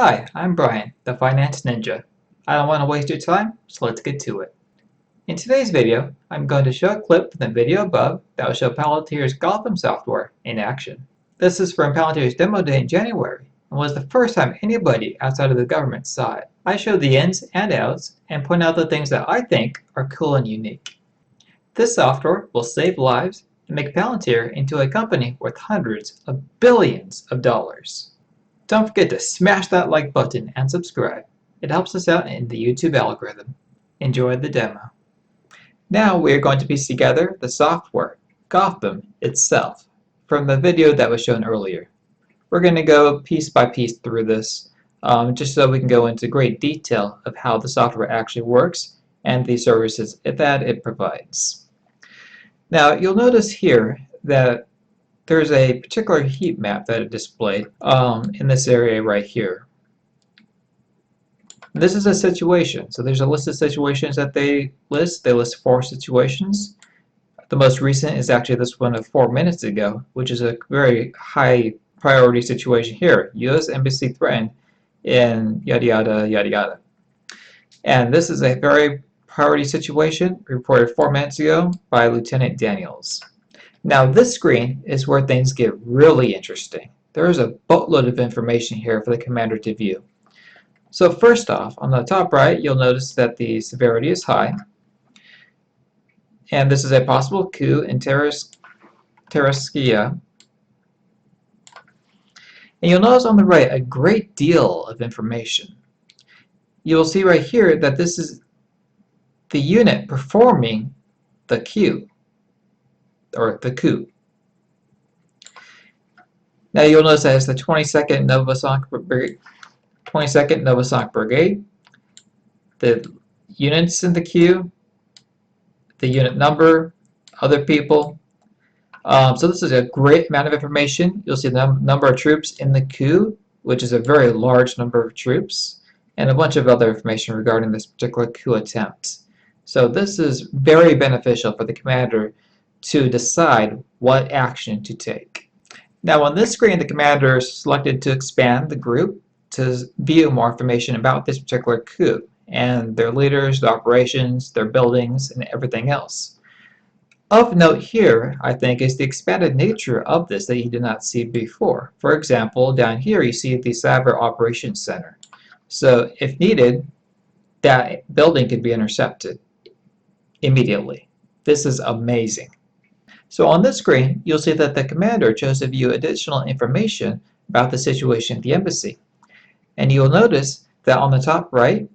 Hi, I'm Brian, the Finance Ninja. I don't want to waste your time, so let's get to it. In today's video, I'm going to show a clip from the video above that will show Palantir's Gotham software in action. This is from Palantir's demo day in January, and was the first time anybody outside of the government saw it. I show the ins and outs, and point out the things that I think are cool and unique. This software will save lives and make Palantir into a company worth hundreds of billions of dollars. Don't forget to smash that like button and subscribe. It helps us out in the YouTube algorithm. Enjoy the demo. Now we are going to piece together the software, Gotham itself, from the video that was shown earlier. We're going to go piece by piece through this, just so we can go into great detail of how the software actually works and the services that it provides. Now you'll notice here that there's a particular heat map that is displayed in this area right here. This is a situation. So there's a list of situations that they list. They list 4 situations. The most recent is actually this one of 4 minutes ago, which is a very high priority situation here. U.S. Embassy threatened in yada yada yada yada. And this is a very priority situation reported 4 minutes ago by Lieutenant Daniels. Now this screen is where things get really interesting. There is a boatload of information here for the commander to view. So first off, on the top right, you'll notice that the severity is high. And this is a possible coup in Terraskia. And you'll notice on the right a great deal of information. You will see right here that this is the unit performing the coup, or the coup. Now you'll notice that it's the 22nd Novosok Brigade, the units in the queue, the unit number, other people. So this is a great amount of information. You'll see the number of troops in the coup, which is a very large number of troops, and a bunch of other information regarding this particular coup attempt. So this is very beneficial for the commander to decide what action to take. Now on this screen, the commander selected to expand the group to view more information about this particular coup and their leaders, their operations, their buildings, and everything else. Of note here, I think, is the expanded nature of this that you did not see before. For example, down here you see the Cyber Operations Center. So if needed, that building could be intercepted immediately. This is amazing. So on this screen, you'll see that the commander chose to view additional information about the situation at the embassy. And you'll notice that on the top right,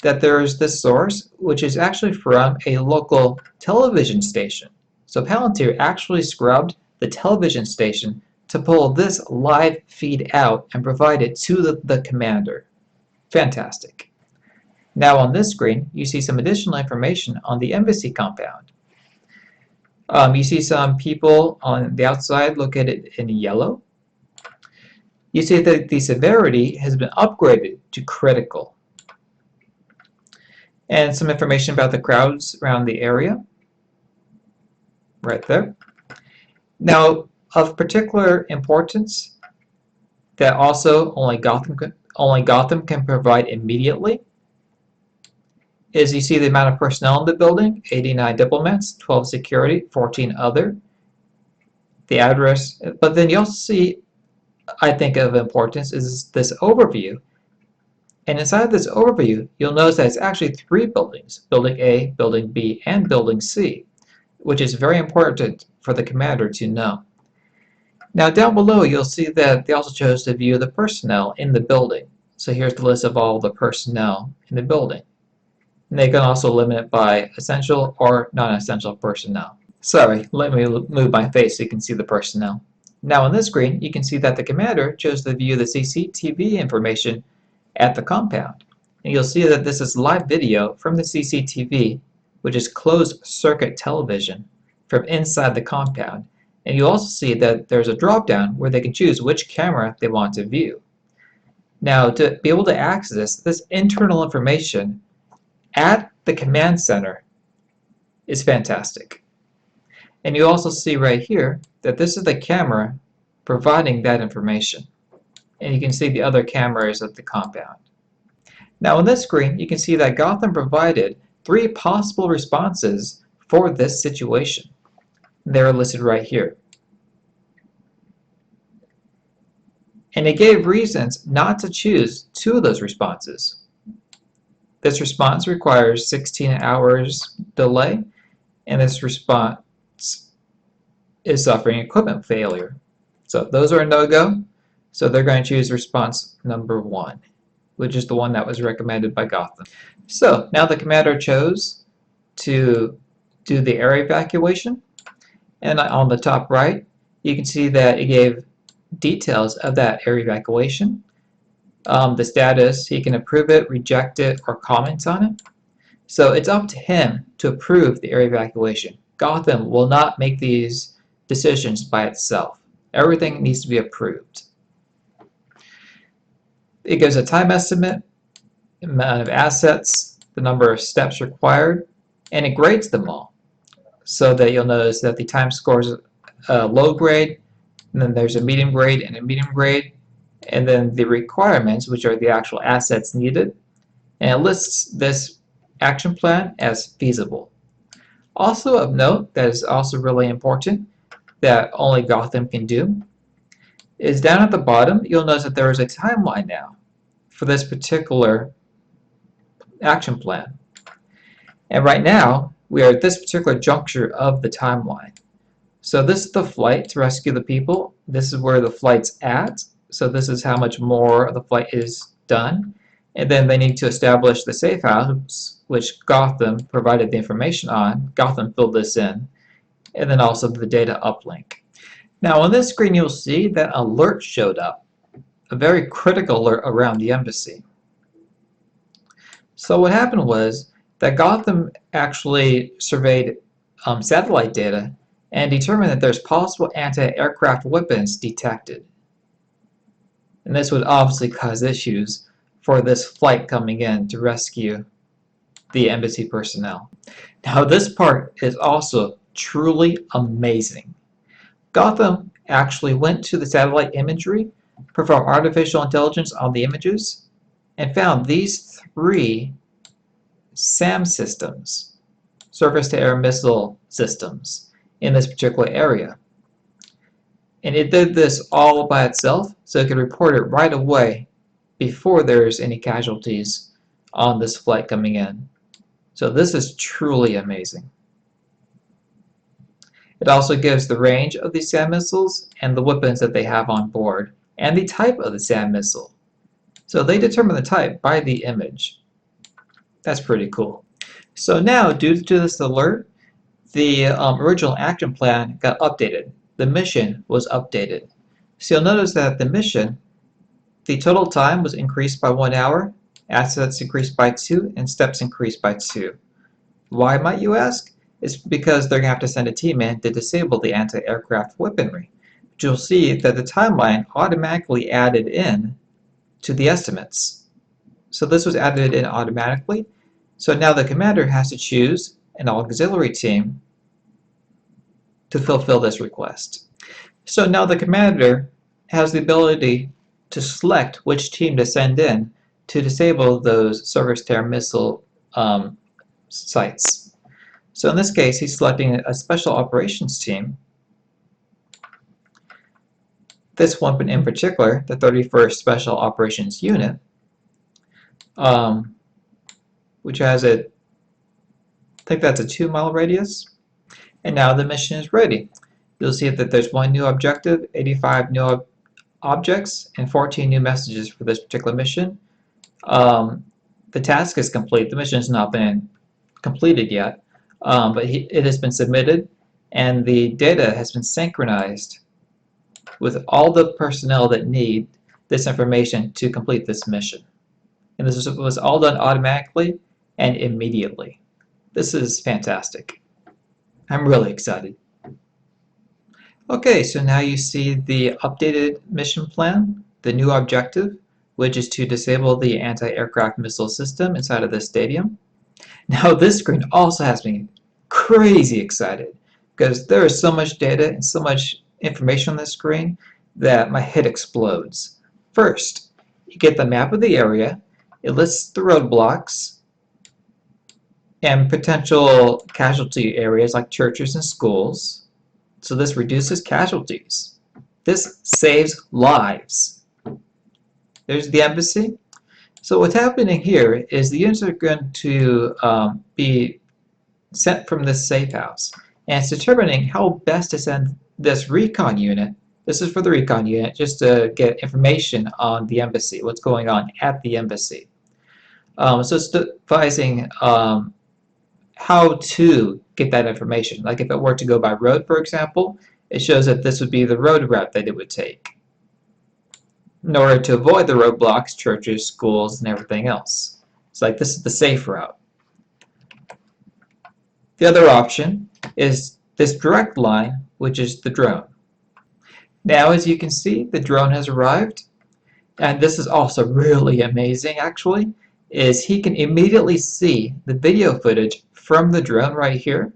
that there is this source, which is actually from a local television station. So Palantir actually scrubbed the television station to pull this live feed out and provide it to the commander. Fantastic. Now on this screen, you see some additional information on the embassy compound. You see some people on the outside located in yellow. You see that the severity has been upgraded to critical. And some information about the crowds around the area, right there. Now, of particular importance that also only Gotham can provide immediately is you see the amount of personnel in the building, 89 diplomats, 12 security, 14 other, the address, but then you also see, I think of importance, is this overview. And inside this overview, you'll notice that it's actually 3 buildings, Building A, Building B, and Building C, which is very important for the commander to know. Now down below, you'll see that they also chose to view the personnel in the building. So here's the list of all the personnel in the building. And they can also limit it by essential or non-essential personnel. Sorry, let me move my face so you can see the personnel. Now on this screen, you can see that the commander chose to view the CCTV information at the compound. And you'll see that this is live video from the CCTV, which is closed circuit television from inside the compound. And you'll also see that there's a drop-down where they can choose which camera they want to view. Now to be able to access this internal information at the command center is fantastic. And you also see right here that this is the camera providing that information. and you can see the other cameras of the compound. Now on this screen, you can see that Gotham provided 3 possible responses for this situation. They're listed right here. And it gave reasons not to choose 2 of those responses. This response requires 16 hours delay, and this response is suffering equipment failure. So those are a no-go, so they're going to choose response number 1, which is the one that was recommended by Gotham. So now the commander chose to do the area evacuation, and on the top right you can see that it gave details of that area evacuation, the status. He can approve it, reject it, or comment on it. So it's up to him to approve the area evacuation. Gotham will not make these decisions by itself. Everything needs to be approved. It gives a time estimate, amount of assets, the number of steps required, and it grades them all. So that you'll notice that the time scores a low grade, and then there's a medium grade and a medium grade, and then the requirements, which are the actual assets needed, and it lists this action plan as feasible. Also of note, that is also really important, that only Gotham can do, is down at the bottom you'll notice that there is a timeline now for this particular action plan. And right now we are at this particular juncture of the timeline. So this is the flight to rescue the people. This is where the flight's at. So this is how much more of the flight is done. And then they need to establish the safe house, which Gotham provided the information on. Gotham filled this in. And then also the data uplink. Now on this screen you'll see that alert showed up. A very critical alert around the embassy. So what happened was that Gotham actually surveyed satellite data and determined that there's possible anti-aircraft weapons detected. And this would obviously cause issues for this flight coming in to rescue the embassy personnel. Now this part is also truly amazing. Gotham actually went to the satellite imagery, performed artificial intelligence on the images, and found these 3 SAM systems, surface-to-air missile systems, in this particular area. And it did this all by itself, so it could report it right away before there's any casualties on this flight coming in. So this is truly amazing. It also gives the range of these SAM missiles and the weapons that they have on board, and the type of the SAM missile. So they determine the type by the image. That's pretty cool. So now, due to this alert, the original action plan got updated. The mission was updated. So you'll notice that the mission, the total time was increased by 1 hour, assets increased by 2, and steps increased by 2. Why, might you ask? It's because they're going to have to send a team in to disable the anti-aircraft weaponry. But you'll see that the timeline automatically added in to the estimates. So this was added in automatically. So now the commander has to choose an auxiliary team to fulfill this request. So now the commander has the ability to select which team to send in to disable those surface-to-air missile sites. So in this case, he's selecting a special operations team. This one in particular, the 31st Special Operations Unit, which has I think that's a 2-mile radius. And now the mission is ready. You'll see that there's 1 new objective, 85 new objects, and 14 new messages for this particular mission. The task is complete. The mission has not been completed yet, but it has been submitted, and the data has been synchronized with all the personnel that need this information to complete this mission. And this was all done automatically and immediately. This is fantastic. I'm really excited. Okay, so now you see the updated mission plan, the new objective, which is to disable the anti-aircraft missile system inside of the stadium. Now this screen also has me crazy excited because there is so much data and so much information on this screen that my head explodes. First, you get the map of the area. It lists the roadblocks and potential casualty areas like churches and schools. So this reduces casualties. This saves lives. There's the embassy. So what's happening here is the units are going to be sent from this safe house. And it's determining how best to send this recon unit. This is for the recon unit, just to get information on the embassy, what's going on at the embassy. So it's devising how to get that information. Like if it were to go by road, for example, it shows that this would be the road route that it would take in order to avoid the roadblocks, churches, schools, and everything else. It's like this is the safe route. The other option is this direct line, which is the drone. Now, as you can see, the drone has arrived. And this is also really amazing, actually, is he can immediately see the video footage from the drone right here.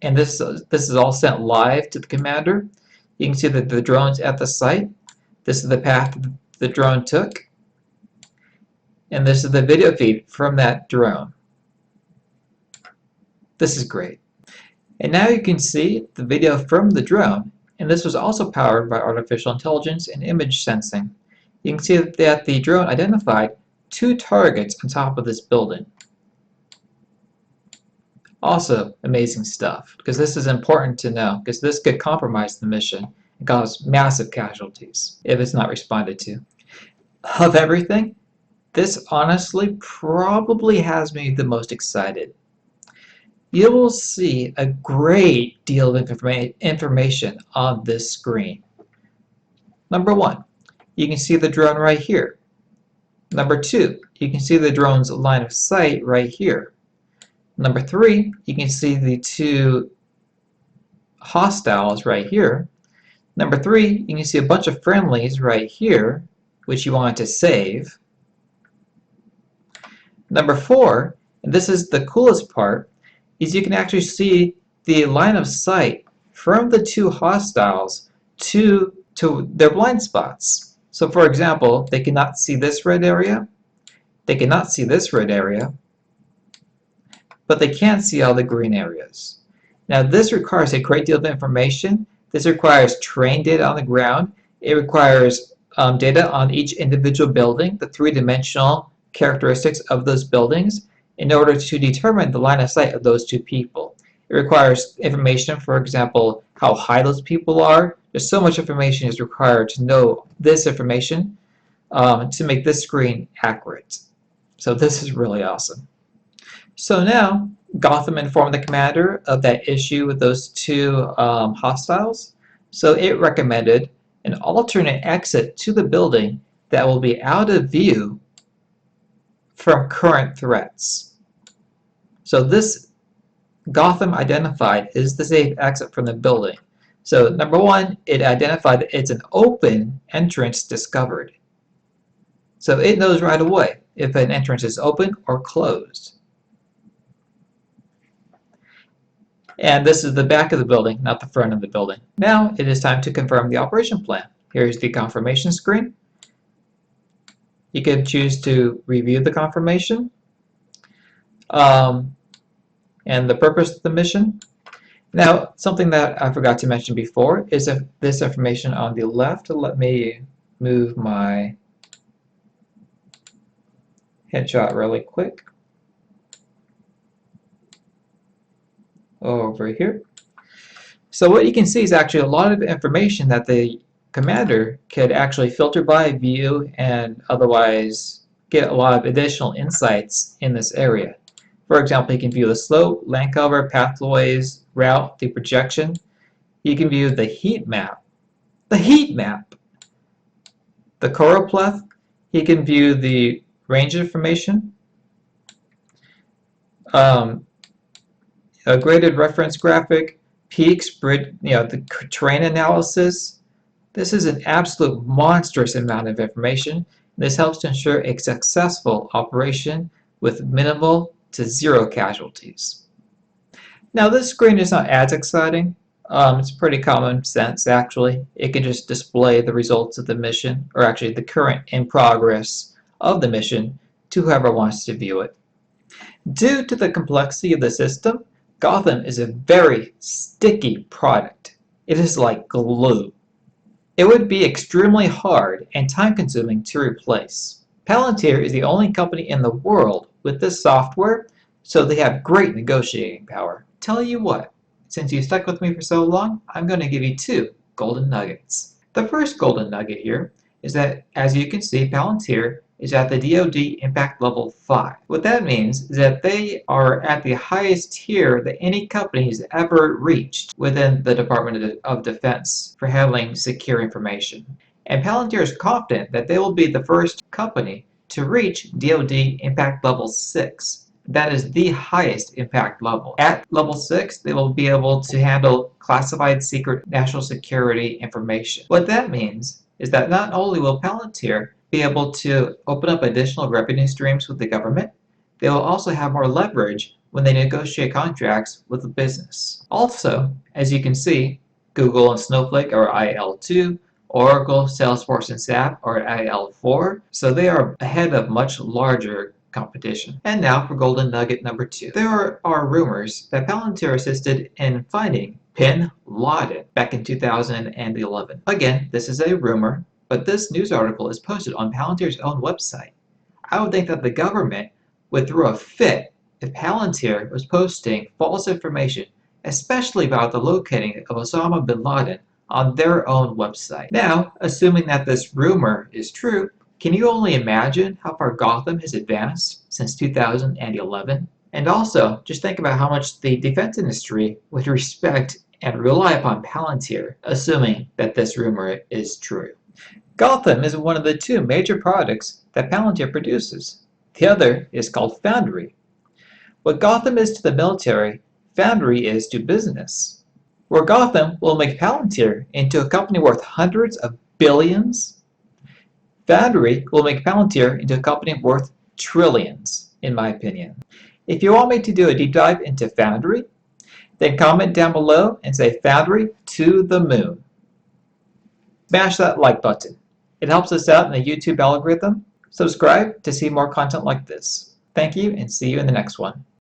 And this is all sent live to the commander. You can see that the drone's at the site. This is the path the drone took. And this is the video feed from that drone. This is great. And now you can see the video from the drone. And this was also powered by artificial intelligence and image sensing. You can see that the drone identified 2 targets on top of this building. Also amazing stuff, because this is important to know, because this could compromise the mission and cause massive casualties if it's not responded to. Of everything, this honestly probably has me the most excited. You will see a great deal of information on this screen. Number 1, you can see the drone right here. Number 2, you can see the drone's line of sight right here. Number 3, you can see the 2 hostiles right here. Number 3, you can see a bunch of friendlies right here, which you want to save. Number 4, and this is the coolest part, is you can actually see the line of sight from the 2 hostiles to their blind spots. So for example, they cannot see this red area, they cannot see this red area, but they can see all the green areas. Now this requires a great deal of information. This requires trained data on the ground. It requires data on each individual building, the 3-dimensional characteristics of those buildings, in order to determine the line of sight of those 2 people. It requires information, for example, how high those people are. There's so much information is required to know this information to make this screen accurate. So this is really awesome. So now, Gotham informed the commander of that issue with those 2 hostiles. So it recommended an alternate exit to the building that will be out of view from current threats. So this Gotham identified is the safe exit from the building. So number 1, it identified that it's an open entrance discovered. So it knows right away if an entrance is open or closed. And this is the back of the building, not the front of the building. Now it is time to confirm the operation plan. Here's the confirmation screen. You can choose to review the confirmation and the purpose of the mission. Now, something that I forgot to mention before is this information on the left. Let me move my headshot really quick over here. So what you can see is actually a lot of information that the commander could actually filter by, view, and otherwise get a lot of additional insights in this area. For example, you can view the slope, land cover, pathways, route, the projection. You can view the heat map. The heat map! The choropleth. He can view the range information. A graded reference graphic, peaks, the terrain analysis. This is an absolute monstrous amount of information. This helps to ensure a successful operation with minimal to 0 casualties. Now this screen is not as exciting. It's pretty common sense, actually. It can just display the results of the mission, or actually the current in progress of the mission, to whoever wants to view it. Due to the complexity of the system, Gotham is a very sticky product. It is like glue. It would be extremely hard and time-consuming to replace. Palantir is the only company in the world with this software, so they have great negotiating power. Tell you what, since you stuck with me for so long, I'm going to give you two golden nuggets. The first golden nugget here is that, as you can see, Palantir is at the DoD Impact Level 5. What that means is that they are at the highest tier that any company has ever reached within the Department of Defense for handling secure information. And Palantir is confident that they will be the first company to reach DoD Impact Level 6. That is the highest impact level. At level 6, they will be able to handle classified secret national security information. What that means is that not only will Palantir be able to open up additional revenue streams with the government, they will also have more leverage when they negotiate contracts with the business. Also, as you can see, Google and Snowflake are IL2, Oracle, Salesforce, and SAP are IL4, so they are ahead of much larger competition. And now for golden nugget number 2. There are rumors that Palantir assisted in finding Bin Laden back in 2011. Again, this is a rumor, but this news article is posted on Palantir's own website. I would think that the government would throw a fit if Palantir was posting false information, especially about the locating of Osama bin Laden, on their own website. Now, assuming that this rumor is true, can you only imagine how far Gotham has advanced since 2011? And also, just think about how much the defense industry would respect and rely upon Palantir, assuming that this rumor is true. Gotham is one of the two major products that Palantir produces. The other is called Foundry. What Gotham is to the military, Foundry is to business. Where Gotham will make Palantir into a company worth hundreds of billions, Foundry will make Palantir into a company worth trillions, in my opinion. If you want me to do a deep dive into Foundry, then comment down below and say Foundry to the moon. Smash that like button. It helps us out in the YouTube algorithm. Subscribe to see more content like this. Thank you and see you in the next one.